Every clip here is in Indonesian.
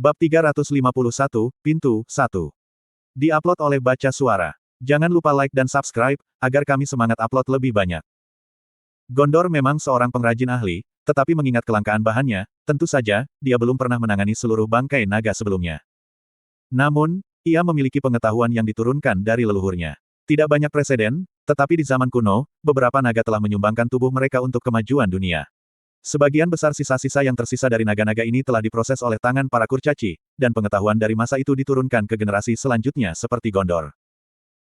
Bab 351, Pintu 1. Di-upload oleh Baca Suara. Jangan lupa like dan subscribe, agar kami semangat upload lebih banyak. Gondor memang seorang pengrajin ahli, tetapi mengingat kelangkaan bahannya, tentu saja, dia belum pernah menangani seluruh bangkai naga sebelumnya. Namun, ia memiliki pengetahuan yang diturunkan dari leluhurnya. Tidak banyak preseden, tetapi di zaman kuno, beberapa naga telah menyumbangkan tubuh mereka untuk kemajuan dunia. Sebagian besar sisa-sisa yang tersisa dari naga-naga ini telah diproses oleh tangan para kurcaci, dan pengetahuan dari masa itu diturunkan ke generasi selanjutnya seperti Gondor.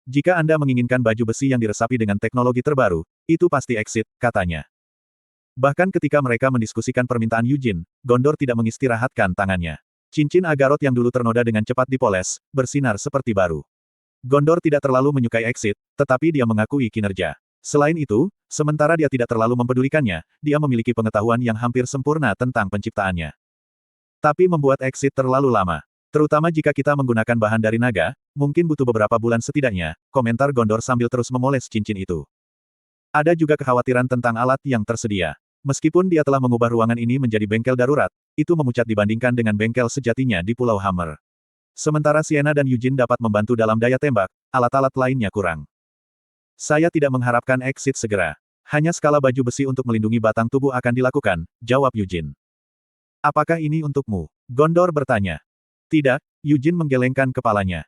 Jika Anda menginginkan baju besi yang diresapi dengan teknologi terbaru, itu pasti Exit, katanya. Bahkan ketika mereka mendiskusikan permintaan Yujin, Gondor tidak mengistirahatkan tangannya. Cincin Agarot yang dulu ternoda dengan cepat dipoles, bersinar seperti baru. Gondor tidak terlalu menyukai Exit, tetapi dia mengakui kinerja. Selain itu, sementara dia tidak terlalu mempedulikannya, dia memiliki pengetahuan yang hampir sempurna tentang penciptaannya. Tapi membuat Exit terlalu lama. Terutama jika kita menggunakan bahan dari naga, mungkin butuh beberapa bulan setidaknya, komentar Gondor sambil terus memoles cincin itu. Ada juga kekhawatiran tentang alat yang tersedia. Meskipun dia telah mengubah ruangan ini menjadi bengkel darurat, itu memucat dibandingkan dengan bengkel sejatinya di Pulau Hammer. Sementara Sienna dan Yujin dapat membantu dalam daya tembak, alat-alat lainnya kurang. Saya tidak mengharapkan Exit segera. Hanya skala baju besi untuk melindungi batang tubuh akan dilakukan, jawab Yujin. Apakah ini untukmu? Gondor bertanya. Tidak, Yujin menggelengkan kepalanya.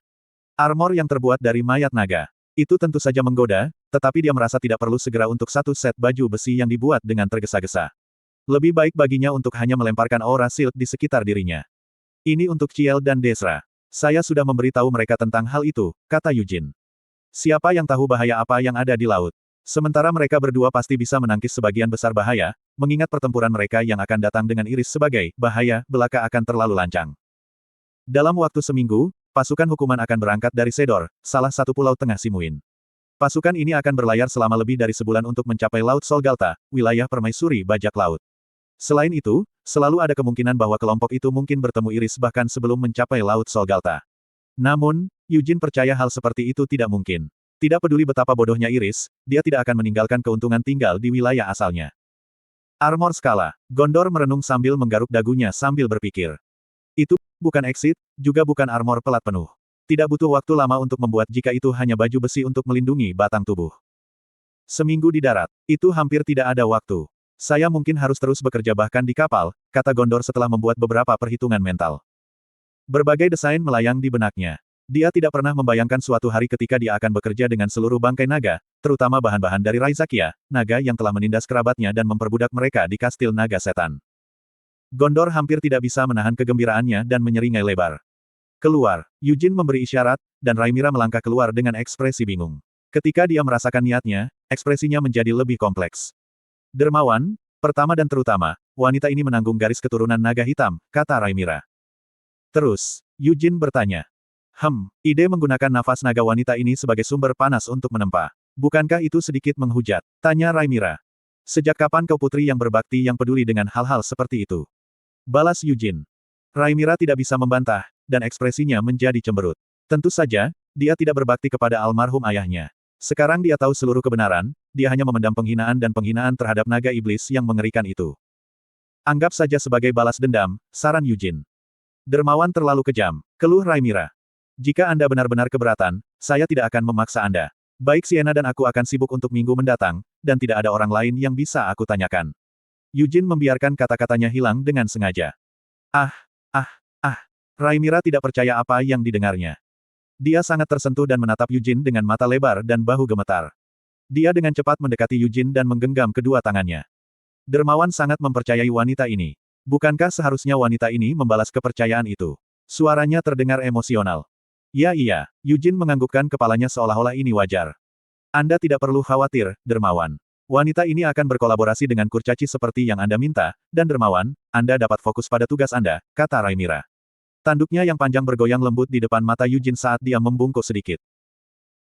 Armor yang terbuat dari mayat naga. Itu tentu saja menggoda, tetapi dia merasa tidak perlu segera untuk satu set baju besi yang dibuat dengan tergesa-gesa. Lebih baik baginya untuk hanya melemparkan aura shield di sekitar dirinya. Ini untuk Ciel dan Desra. Saya sudah memberitahu mereka tentang hal itu, kata Yujin. Siapa yang tahu bahaya apa yang ada di laut? Sementara mereka berdua pasti bisa menangkis sebagian besar bahaya, mengingat pertempuran mereka yang akan datang dengan Iris sebagai bahaya belaka akan terlalu lancang. Dalam waktu seminggu, pasukan hukuman akan berangkat dari Sedor, salah satu pulau tengah Simuin. Pasukan ini akan berlayar selama lebih dari sebulan untuk mencapai Laut Solgalta, wilayah permaisuri bajak laut. Selain itu, selalu ada kemungkinan bahwa kelompok itu mungkin bertemu Iris bahkan sebelum mencapai Laut Solgalta. Namun, Yujin percaya hal seperti itu tidak mungkin. Tidak peduli betapa bodohnya Iris, dia tidak akan meninggalkan keuntungan tinggal di wilayah asalnya. Armor skala. Gondor merenung sambil menggaruk dagunya sambil berpikir. Itu bukan Exit, juga bukan armor pelat penuh. Tidak butuh waktu lama untuk membuat jika itu hanya baju besi untuk melindungi batang tubuh. Seminggu di darat, itu hampir tidak ada waktu. Saya mungkin harus terus bekerja bahkan di kapal, kata Gondor setelah membuat beberapa perhitungan mental. Berbagai desain melayang di benaknya. Dia tidak pernah membayangkan suatu hari ketika dia akan bekerja dengan seluruh bangkai naga, terutama bahan-bahan dari Raizakia, naga yang telah menindas kerabatnya dan memperbudak mereka di kastil naga setan. Gondor hampir tidak bisa menahan kegembiraannya dan menyeringai lebar. Keluar, Yujin memberi isyarat, dan Rhaenyra melangkah keluar dengan ekspresi bingung. Ketika dia merasakan niatnya, ekspresinya menjadi lebih kompleks. Dermawan, pertama dan terutama, wanita ini menanggung garis keturunan naga hitam, kata Rhaenyra. Terus, Yujin bertanya. Ide menggunakan nafas naga wanita ini sebagai sumber panas untuk menempa. Bukankah itu sedikit menghujat? Tanya Rhaenyra. Sejak kapan kau putri yang berbakti yang peduli dengan hal-hal seperti itu? Balas Yujin. Rhaenyra tidak bisa membantah, dan ekspresinya menjadi cemberut. Tentu saja, dia tidak berbakti kepada almarhum ayahnya. Sekarang dia tahu seluruh kebenaran, dia hanya memendam penghinaan dan penghinaan terhadap naga iblis yang mengerikan itu. Anggap saja sebagai balas dendam, saran Yujin. Dermawan terlalu kejam, keluh Rhaenyra. Jika Anda benar-benar keberatan, saya tidak akan memaksa Anda. Baik Sienna dan aku akan sibuk untuk minggu mendatang, dan tidak ada orang lain yang bisa aku tanyakan. Yujin membiarkan kata-katanya hilang dengan sengaja. Rhaenyra tidak percaya apa yang didengarnya. Dia sangat tersentuh dan menatap Yujin dengan mata lebar dan bahu gemetar. Dia dengan cepat mendekati Yujin dan menggenggam kedua tangannya. Dermawan sangat mempercayai wanita ini. Bukankah seharusnya wanita ini membalas kepercayaan itu? Suaranya terdengar emosional. Ya iya, Yujin menganggukkan kepalanya seolah-olah ini wajar. Anda tidak perlu khawatir, Dermawan. Wanita ini akan berkolaborasi dengan kurcaci seperti yang Anda minta, dan Dermawan, Anda dapat fokus pada tugas Anda, kata Rhaenyra. Tanduknya yang panjang bergoyang lembut di depan mata Yujin saat dia membungkuk sedikit.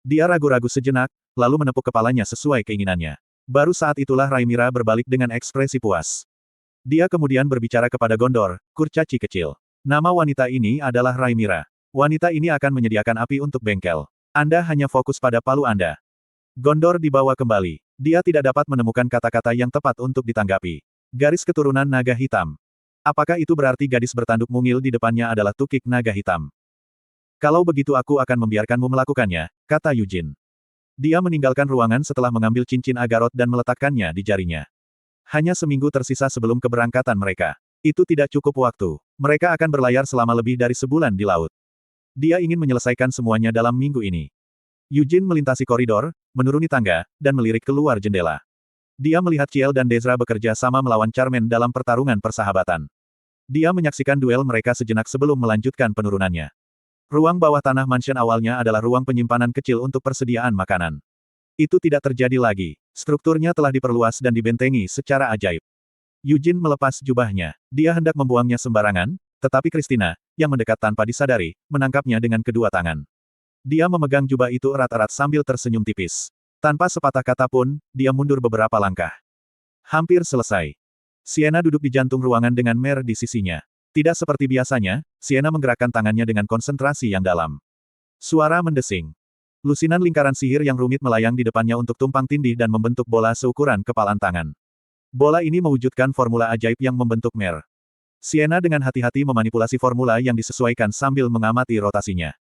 Dia ragu-ragu sejenak, lalu menepuk kepalanya sesuai keinginannya. Baru saat itulah Rhaenyra berbalik dengan ekspresi puas. Dia kemudian berbicara kepada Gondor, kurcaci kecil. Nama wanita ini adalah Rhaenyra. Wanita ini akan menyediakan api untuk bengkel. Anda hanya fokus pada palu Anda. Gondor dibawa kembali. Dia tidak dapat menemukan kata-kata yang tepat untuk ditanggapi. Garis keturunan naga hitam. Apakah itu berarti gadis bertanduk mungil di depannya adalah tukik naga hitam? Kalau begitu aku akan membiarkanmu melakukannya, kata Yujin. Dia meninggalkan ruangan setelah mengambil cincin Agarot dan meletakkannya di jarinya. Hanya seminggu tersisa sebelum keberangkatan mereka. Itu tidak cukup waktu. Mereka akan berlayar selama lebih dari sebulan di laut. Dia ingin menyelesaikan semuanya dalam minggu ini. Yujin melintasi koridor, menuruni tangga, dan melirik keluar jendela. Dia melihat Ciel dan Dezra bekerja sama melawan Charmaine dalam pertarungan persahabatan. Dia menyaksikan duel mereka sejenak sebelum melanjutkan penurunannya. Ruang bawah tanah mansion awalnya adalah ruang penyimpanan kecil untuk persediaan makanan. Itu tidak terjadi lagi. Strukturnya telah diperluas dan dibentengi secara ajaib. Yujin melepas jubahnya. Dia hendak membuangnya sembarangan, tetapi Christina, yang mendekat tanpa disadari, menangkapnya dengan kedua tangan. Dia memegang jubah itu erat-erat sambil tersenyum tipis. Tanpa sepatah kata pun, dia mundur beberapa langkah. Hampir selesai. Sienna duduk di jantung ruangan dengan Mer di sisinya. Tidak seperti biasanya, Sienna menggerakkan tangannya dengan konsentrasi yang dalam. Suara mendesing. Lusinan lingkaran sihir yang rumit melayang di depannya untuk tumpang tindih dan membentuk bola seukuran kepalan tangan. Bola ini mewujudkan formula ajaib yang membentuk Mer. Sienna dengan hati-hati memanipulasi formula yang disesuaikan sambil mengamati rotasinya.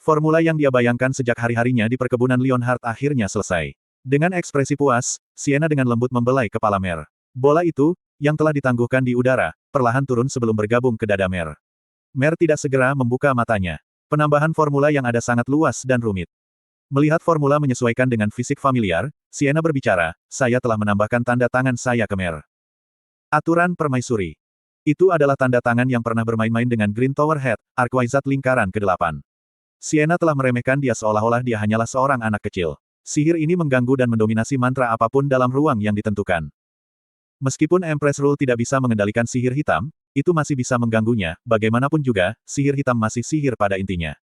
Formula yang dia bayangkan sejak hari-harinya di perkebunan Leonhard akhirnya selesai. Dengan ekspresi puas, Sienna dengan lembut membelai kepala Mer. Bola itu, yang telah ditangguhkan di udara, perlahan turun sebelum bergabung ke dada Mer. Mer tidak segera membuka matanya. Penambahan formula yang ada sangat luas dan rumit. Melihat formula menyesuaikan dengan fisik familiar, Sienna berbicara, saya telah menambahkan tanda tangan saya ke Mer. Aturan permaisuri. Itu adalah tanda tangan yang pernah bermain-main dengan Green Tower Head, Archwizard lingkaran ke-8. Sienna telah meremehkan dia seolah-olah dia hanyalah seorang anak kecil. Sihir ini mengganggu dan mendominasi mantra apapun dalam ruang yang ditentukan. Meskipun Empress Rule tidak bisa mengendalikan sihir hitam, itu masih bisa mengganggunya, bagaimanapun juga, sihir hitam masih sihir pada intinya.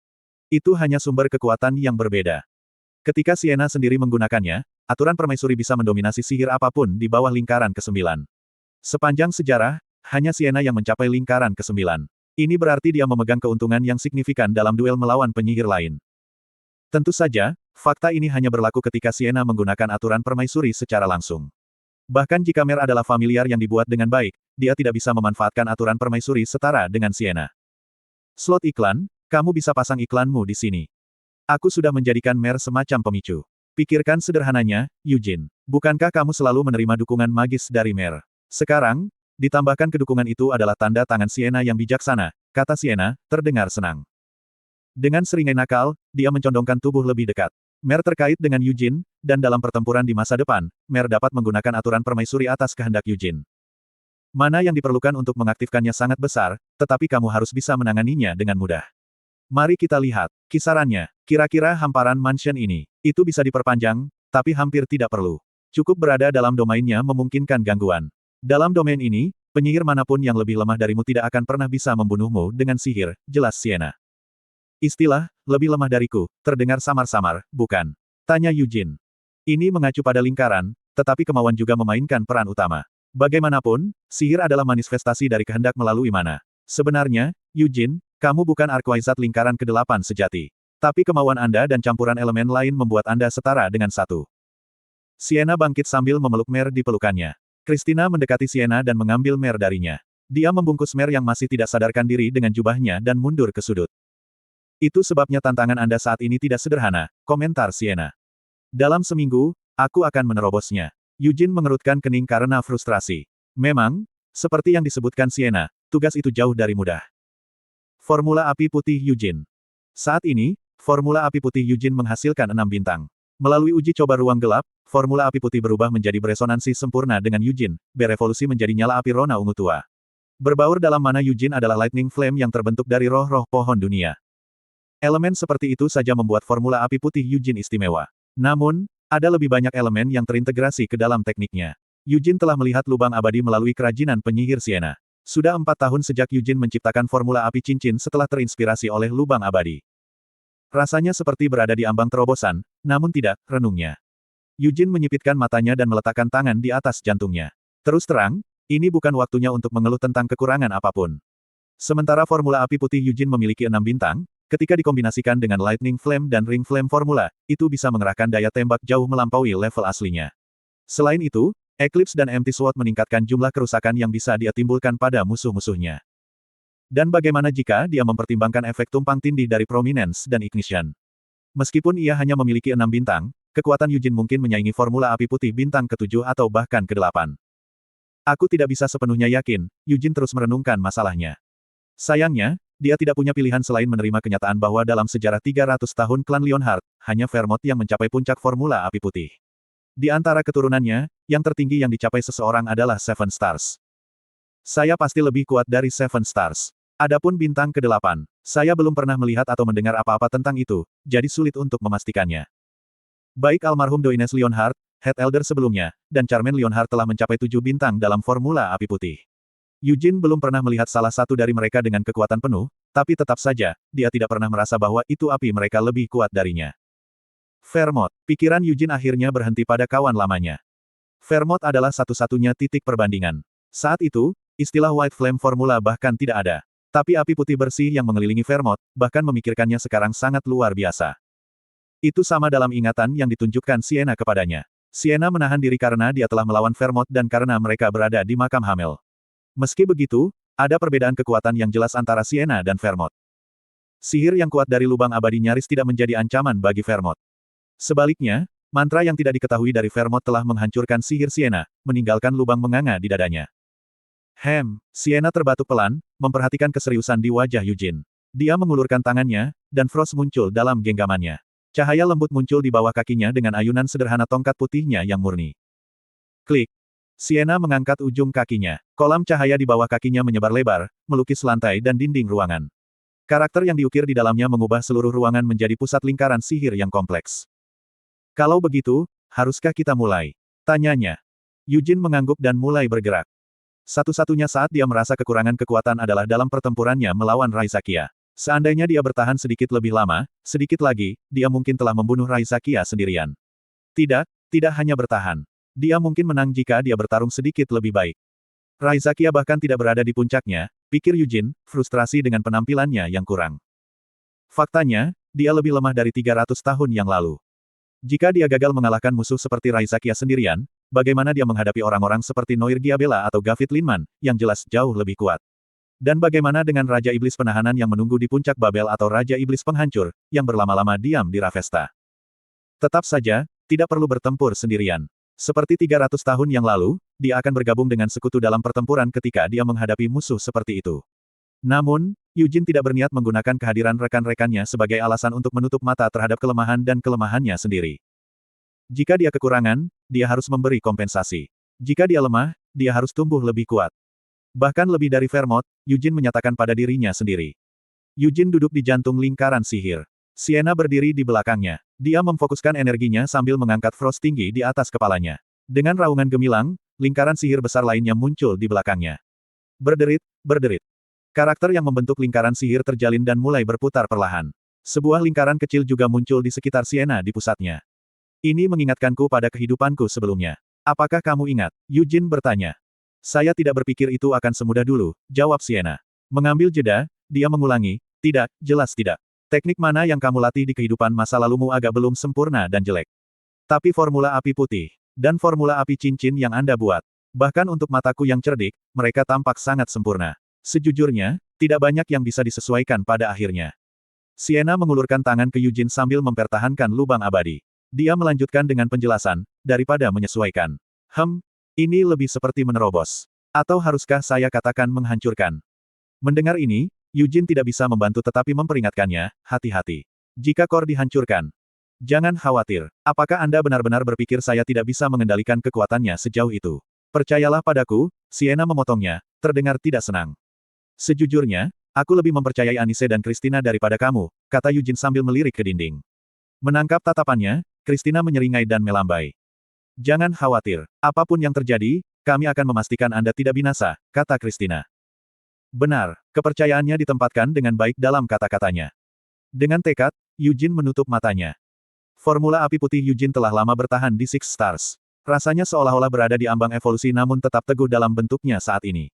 Itu hanya sumber kekuatan yang berbeda. Ketika Sienna sendiri menggunakannya, aturan permaisuri bisa mendominasi sihir apapun di bawah lingkaran ke-9. Sepanjang sejarah, hanya Sienna yang mencapai lingkaran ke-9. Ini berarti dia memegang keuntungan yang signifikan dalam duel melawan penyihir lain. Tentu saja, fakta ini hanya berlaku ketika Sienna menggunakan aturan permaisuri secara langsung. Bahkan jika Mer adalah familiar yang dibuat dengan baik, dia tidak bisa memanfaatkan aturan permaisuri setara dengan Sienna. Slot iklan, kamu bisa pasang iklanmu di sini. Aku sudah menjadikan Mer semacam pemicu. Pikirkan sederhananya, Yujin. Bukankah kamu selalu menerima dukungan magis dari Mer? Sekarang, ditambahkan kedukungan itu adalah tanda tangan Sienna yang bijaksana, kata Sienna, terdengar senang. Dengan seringai nakal, dia mencondongkan tubuh lebih dekat. Mer terkait dengan Yujin, dan dalam pertempuran di masa depan, Mer dapat menggunakan aturan permaisuri atas kehendak Yujin. Mana yang diperlukan untuk mengaktifkannya sangat besar, tetapi kamu harus bisa menanganinya dengan mudah. Mari kita lihat, kisarannya, kira-kira hamparan mansion ini. Itu bisa diperpanjang, tapi hampir tidak perlu. Cukup berada dalam domainnya memungkinkan gangguan. Dalam domain ini, penyihir manapun yang lebih lemah darimu tidak akan pernah bisa membunuhmu dengan sihir, jelas Sienna. Istilah, lebih lemah dariku, terdengar samar-samar, bukan? Tanya Yujin. Ini mengacu pada lingkaran, tetapi kemauan juga memainkan peran utama. Bagaimanapun, sihir adalah manifestasi dari kehendak melalui mana. Sebenarnya, Yujin, kamu bukan Archwizard lingkaran ke-8 sejati. Tapi kemauan Anda dan campuran elemen lain membuat Anda setara dengan satu. Sienna bangkit sambil memeluk Mer di pelukannya. Christina mendekati Sienna dan mengambil Mer darinya. Dia membungkus Mer yang masih tidak sadarkan diri dengan jubahnya dan mundur ke sudut. Itu sebabnya tantangan Anda saat ini tidak sederhana, komentar Sienna. Dalam seminggu, aku akan menerobosnya. Yujin mengerutkan kening karena frustrasi. Memang, seperti yang disebutkan Sienna, tugas itu jauh dari mudah. Formula api putih Yujin. Saat ini, formula api putih Yujin menghasilkan 6 bintang. Melalui uji coba ruang gelap, formula api putih berubah menjadi beresonansi sempurna dengan Yujin, berevolusi menjadi nyala api rona ungu tua. Berbaur dalam mana Yujin adalah lightning flame yang terbentuk dari roh-roh pohon dunia. Elemen seperti itu saja membuat formula api putih Yujin istimewa. Namun, ada lebih banyak elemen yang terintegrasi ke dalam tekniknya. Yujin telah melihat lubang abadi melalui kerajinan penyihir Sienna. Sudah 4 tahun sejak Yujin menciptakan formula api cincin setelah terinspirasi oleh lubang abadi. Rasanya seperti berada di ambang terobosan, namun tidak, renungnya. Yujin menyipitkan matanya dan meletakkan tangan di atas jantungnya. Terus terang, ini bukan waktunya untuk mengeluh tentang kekurangan apapun. Sementara formula api putih Yujin memiliki 6 bintang, ketika dikombinasikan dengan Lightning Flame dan Ring Flame formula, itu bisa mengerahkan daya tembak jauh melampaui level aslinya. Selain itu, Eclipse dan Empty Sword meningkatkan jumlah kerusakan yang bisa dia timbulkan pada musuh-musuhnya. Dan bagaimana jika dia mempertimbangkan efek tumpang tindih dari Prominence dan Ignition? Meskipun ia hanya memiliki 6 bintang, kekuatan Yujin mungkin menyaingi formula api putih bintang ke-7 atau bahkan ke-8. Aku tidak bisa sepenuhnya yakin, Yujin terus merenungkan masalahnya. Sayangnya, dia tidak punya pilihan selain menerima kenyataan bahwa dalam sejarah 300 tahun klan Leonhardt, hanya Vermont yang mencapai puncak formula api putih. Di antara keturunannya, yang tertinggi yang dicapai seseorang adalah Seven Stars. Saya pasti lebih kuat dari Seven Stars. Adapun bintang ke-8, saya belum pernah melihat atau mendengar apa-apa tentang itu, jadi sulit untuk memastikannya. Baik almarhum Doines Leonhardt, Head Elder sebelumnya, dan Charmaine Leonhardt telah mencapai 7 bintang dalam formula api putih. Eugene belum pernah melihat salah satu dari mereka dengan kekuatan penuh, tapi tetap saja, dia tidak pernah merasa bahwa itu api mereka lebih kuat darinya. Vermont, pikiran Eugene akhirnya berhenti pada kawan lamanya. Vermont adalah satu-satunya titik perbandingan. Saat itu, istilah White Flame Formula bahkan tidak ada. Tapi api putih bersih yang mengelilingi Vermont, bahkan memikirkannya sekarang sangat luar biasa. Itu sama dalam ingatan yang ditunjukkan Sienna kepadanya. Sienna menahan diri karena dia telah melawan Vermont dan karena mereka berada di makam Hamel. Meski begitu, ada perbedaan kekuatan yang jelas antara Sienna dan Vermont. Sihir yang kuat dari lubang abadi nyaris tidak menjadi ancaman bagi Vermont. Sebaliknya, mantra yang tidak diketahui dari Vermont telah menghancurkan sihir Sienna, meninggalkan lubang menganga di dadanya. Sienna terbatuk pelan, memperhatikan keseriusan di wajah Eugene. Dia mengulurkan tangannya, dan Frost muncul dalam genggamannya. Cahaya lembut muncul di bawah kakinya dengan ayunan sederhana tongkat putihnya yang murni. Klik. Sienna mengangkat ujung kakinya. Kolam cahaya di bawah kakinya menyebar lebar, melukis lantai dan dinding ruangan. Karakter yang diukir di dalamnya mengubah seluruh ruangan menjadi pusat lingkaran sihir yang kompleks. Kalau begitu, haruskah kita mulai? Tanyanya. Eugene mengangguk dan mulai bergerak. Satu-satunya saat dia merasa kekurangan kekuatan adalah dalam pertempurannya melawan Raizakia. Seandainya dia bertahan sedikit lebih lama, sedikit lagi, dia mungkin telah membunuh Raizakia sendirian. Tidak hanya bertahan. Dia mungkin menang jika dia bertarung sedikit lebih baik. Raizakia bahkan tidak berada di puncaknya, pikir Eugene, frustrasi dengan penampilannya yang kurang. Faktanya, dia lebih lemah dari 300 tahun yang lalu. Jika dia gagal mengalahkan musuh seperti Raizakia sendirian, bagaimana dia menghadapi orang-orang seperti Noir Giabella atau Gavit Linman, yang jelas jauh lebih kuat? Dan bagaimana dengan Raja Iblis Penahanan yang menunggu di puncak Babel atau Raja Iblis Penghancur, yang berlama-lama diam di Ravesta? Tetap saja, tidak perlu bertempur sendirian. Seperti 300 tahun yang lalu, dia akan bergabung dengan sekutu dalam pertempuran ketika dia menghadapi musuh seperti itu. Namun, Eugene tidak berniat menggunakan kehadiran rekan-rekannya sebagai alasan untuk menutup mata terhadap kelemahan dan kelemahannya sendiri. Jika dia kekurangan, dia harus memberi kompensasi. Jika dia lemah, dia harus tumbuh lebih kuat. Bahkan lebih dari Vermont, Eugene menyatakan pada dirinya sendiri. Eugene duduk di jantung lingkaran sihir. Sienna berdiri di belakangnya. Dia memfokuskan energinya sambil mengangkat Frost tinggi di atas kepalanya. Dengan raungan gemilang, lingkaran sihir besar lainnya muncul di belakangnya. Berderit. Karakter yang membentuk lingkaran sihir terjalin dan mulai berputar perlahan. Sebuah lingkaran kecil juga muncul di sekitar Sienna di pusatnya. Ini mengingatkanku pada kehidupanku sebelumnya. Apakah kamu ingat? Eugene bertanya. Saya tidak berpikir itu akan semudah dulu, jawab Sienna. Mengambil jeda, dia mengulangi, tidak, jelas tidak. Teknik mana yang kamu latih di kehidupan masa lalumu agak belum sempurna dan jelek. Tapi formula api putih, dan formula api cincin yang Anda buat. Bahkan untuk mataku yang cerdik, mereka tampak sangat sempurna. Sejujurnya, tidak banyak yang bisa disesuaikan pada akhirnya. Sienna mengulurkan tangan ke Eugene sambil mempertahankan lubang abadi. Dia melanjutkan dengan penjelasan, daripada menyesuaikan. Ini lebih seperti menerobos. Atau haruskah saya katakan menghancurkan? Mendengar ini, Eugene tidak bisa membantu tetapi memperingatkannya, hati-hati. Jika core dihancurkan. Jangan khawatir. Apakah Anda benar-benar berpikir saya tidak bisa mengendalikan kekuatannya sejauh itu? Percayalah padaku, Sienna memotongnya, terdengar tidak senang. Sejujurnya, aku lebih mempercayai Anise dan Christina daripada kamu, kata Eugene sambil melirik ke dinding. Menangkap tatapannya, Christina menyeringai dan melambai. Jangan khawatir, apapun yang terjadi, kami akan memastikan Anda tidak binasa, kata Christina. Benar, kepercayaannya ditempatkan dengan baik dalam kata-katanya. Dengan tekad, Eugene menutup matanya. Formula api putih Eugene telah lama bertahan di Six Stars. Rasanya seolah-olah berada di ambang evolusi namun tetap teguh dalam bentuknya saat ini.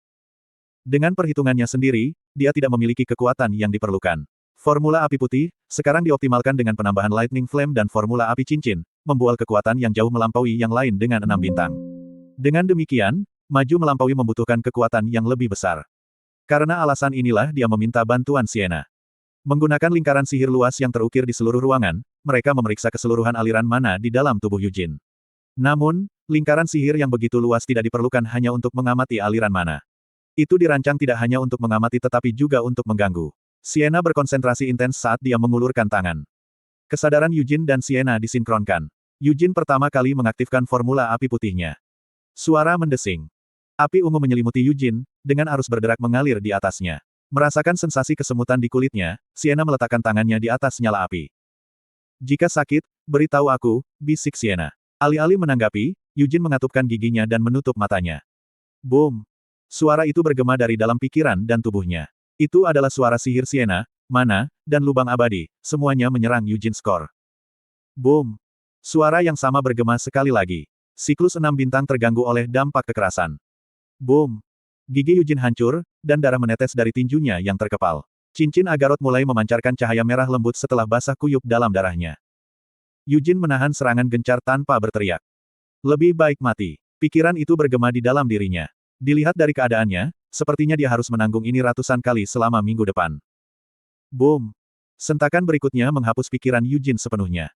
Dengan perhitungannya sendiri, dia tidak memiliki kekuatan yang diperlukan. Formula api putih, sekarang dioptimalkan dengan penambahan Lightning Flame dan formula api cincin, membuat kekuatan yang jauh melampaui yang lain dengan 6 bintang. Dengan demikian, maju melampaui membutuhkan kekuatan yang lebih besar. Karena alasan inilah dia meminta bantuan Sienna. Menggunakan lingkaran sihir luas yang terukir di seluruh ruangan, mereka memeriksa keseluruhan aliran mana di dalam tubuh Yujin. Namun, lingkaran sihir yang begitu luas tidak diperlukan hanya untuk mengamati aliran mana. Itu dirancang tidak hanya untuk mengamati tetapi juga untuk mengganggu. Sienna berkonsentrasi intens saat dia mengulurkan tangan. Kesadaran Yujin dan Sienna disinkronkan. Yujin pertama kali mengaktifkan formula api putihnya. Suara mendesing. Api ungu menyelimuti Yujin, dengan arus berderak mengalir di atasnya. Merasakan sensasi kesemutan di kulitnya, Sienna meletakkan tangannya di atas nyala api. Jika sakit, beritahu aku, bisik Sienna. Alih-alih menanggapi, Yujin mengatupkan giginya dan menutup matanya. Boom! Suara itu bergema dari dalam pikiran dan tubuhnya. Itu adalah suara sihir Sienna, mana, dan lubang abadi, semuanya menyerang Yujin skor. Boom! Suara yang sama bergema sekali lagi. Siklus 6 bintang terganggu oleh dampak kekerasan. Boom! Gigi Yujin hancur, dan darah menetes dari tinjunya yang terkepal. Cincin Agarot mulai memancarkan cahaya merah lembut setelah basah kuyup dalam darahnya. Yujin menahan serangan gencar tanpa berteriak. Lebih baik mati. Pikiran itu bergema di dalam dirinya. Dilihat dari keadaannya, sepertinya dia harus menanggung ini ratusan kali selama minggu depan. Boom! Sentakan berikutnya menghapus pikiran Yujin sepenuhnya.